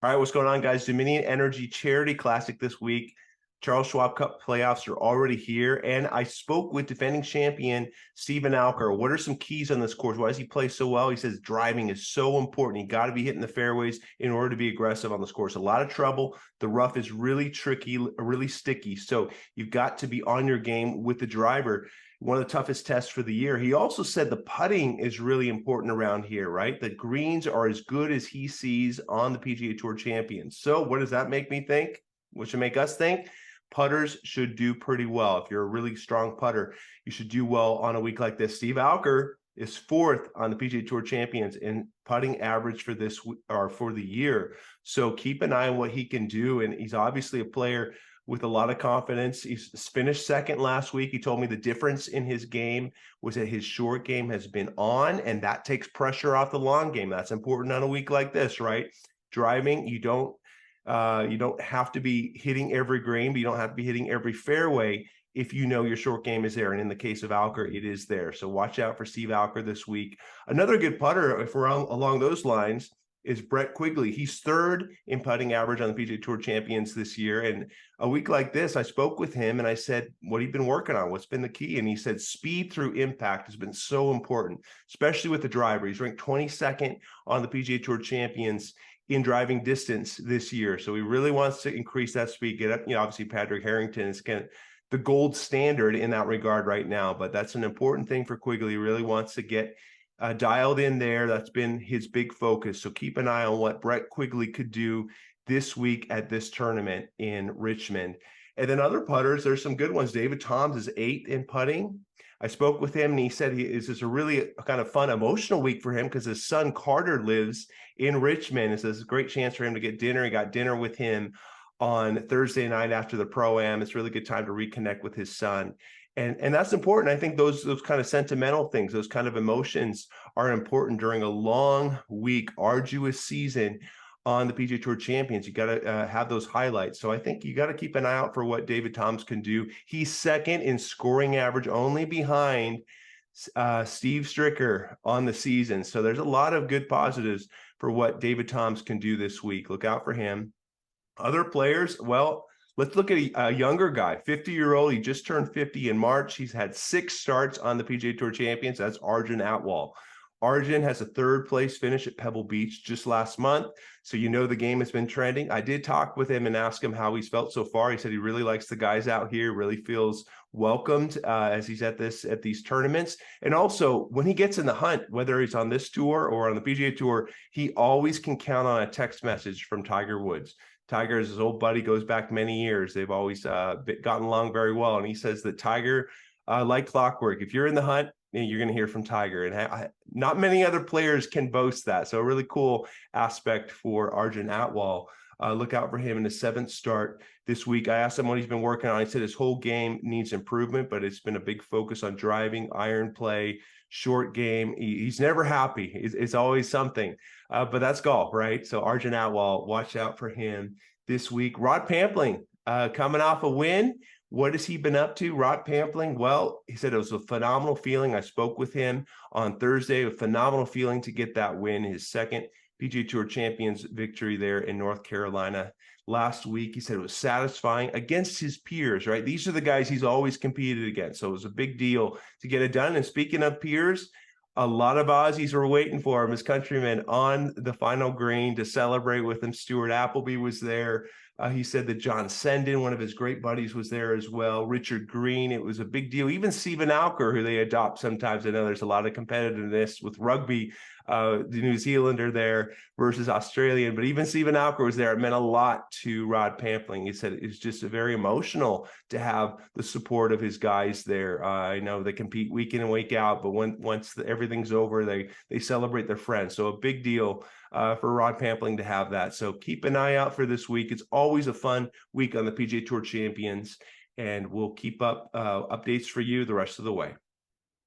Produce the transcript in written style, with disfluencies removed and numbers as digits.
All right, what's going on, guys? Dominion Energy Charity Classic this week. Charles Schwab Cup Playoffs are already here, and I spoke with defending champion Steve Alker. What are some keys on this course? Why does he play so well? He says driving is so important. You got to be hitting the fairways in order to be aggressive on this course. A lot of trouble. The rough is really tricky, really sticky. So you've got to be on your game with the driver. One of the toughest tests for the year. He also said the putting is really important around here, right? The greens are as good as he sees on the PGA Tour Champions. So what does that make me think? What should make us think? Putters should do pretty well. If you're a really strong putter, you should do well on a week like this. Steve Alker is fourth on the PGA Tour Champions in putting average for this or for the year. So keep an eye on what he can do. And he's obviously a player with a lot of confidence. He's finished second last week. He told me the difference in his game was that his short game has been on, and that takes pressure off the long game. That's important on a week like this, right? Driving, you don't have to be hitting every green, but you don't have to be hitting every fairway if you know your short game is there. And in the case of Alker, it is there. So watch out for Steve Alker this week. Another good putter, if we're along those lines, is Brett Quigley. He's third in putting average on the PGA Tour Champions this year. And a week like this, I spoke with him and I said, what have you been working on? What's been the key? And he said, speed through impact has been so important, especially with the driver. He's ranked 22nd on the PGA Tour Champions in driving distance this year. So he really wants to increase that speed, get up. Obviously Patrick Harrington is the gold standard in that regard right now, but that's an important thing for Quigley. He really wants to get dialed in there. That's been his big focus. So keep an eye on what Brett Quigley could do this week at this tournament in Richmond. And then other putters, there's some good ones. David Toms is 8th in putting. I spoke with him and he said this is a really kind of fun, emotional week for him because his son Carter lives in Richmond. It's a great chance for him to get dinner. He got dinner with him on Thursday night after the Pro-Am. It's a really good time to reconnect with his son. And that's important. I think those kind of sentimental things, those kind of emotions are important during a long week, arduous season on the PGA Tour Champions. You got to have those highlights. So I think you got to keep an eye out for what David Toms can do. He's second in scoring average, only behind Steve Stricker on the season. So there's a lot of good positives for what David Toms can do this week. Look out for him. Other players, well, let's look at a younger guy, 50-year-old. He just turned 50 in March. He's had 6 starts on the PGA Tour Champions. That's Arjun Atwal. Arjun has a 3rd place finish at Pebble Beach just last month. So the game has been trending. I did talk with him and ask him how he's felt so far. He said he really likes the guys out here, really feels welcomed as he's at these tournaments. And also when he gets in the hunt, whether he's on this tour or on the PGA Tour, he always can count on a text message from Tiger Woods. Tiger is his old buddy, goes back many years. They've always gotten along very well. And he says that Tiger, like clockwork, if you're in the hunt, you're going to hear from Tiger. And not many other players can boast that. So a really cool aspect for Arjun Atwal. Look out for him in his 7th start this week. I asked him what he's been working on. He said his whole game needs improvement, but it's been a big focus on driving, iron play, short game. He's never happy. It's always something. But that's golf, right? So Arjun Atwal, watch out for him this week. Rod Pampling coming off a win. What has he been up to? Rod Pampling, well, he said it was a phenomenal feeling. I spoke with him on Thursday. A phenomenal feeling to get that win, his 2nd PGA Tour Champions victory there in North Carolina last week. He said it was satisfying against his peers, right? These are the guys he's always competed against. So it was a big deal to get it done. And speaking of peers, a lot of Aussies were waiting for him, his countrymen, on the final green to celebrate with him. Stuart Appleby was there. He said that John Sendon, one of his great buddies, was there as well. Richard Green, it was a big deal. Even Steve Alker, who they adopt sometimes. I know there's a lot of competitiveness with rugby, the New Zealander there versus Australian, but even Steve Alker was there. It meant a lot to Rod Pampling. He said it's just very emotional to have the support of his guys there. I know they compete week in and week out, but once everything's over, they celebrate their friends. So a big deal for Rod Pampling to have that. So keep an eye out for this week. It's always a fun week on the PGA Tour Champions, and we'll keep up updates for you the rest of the way.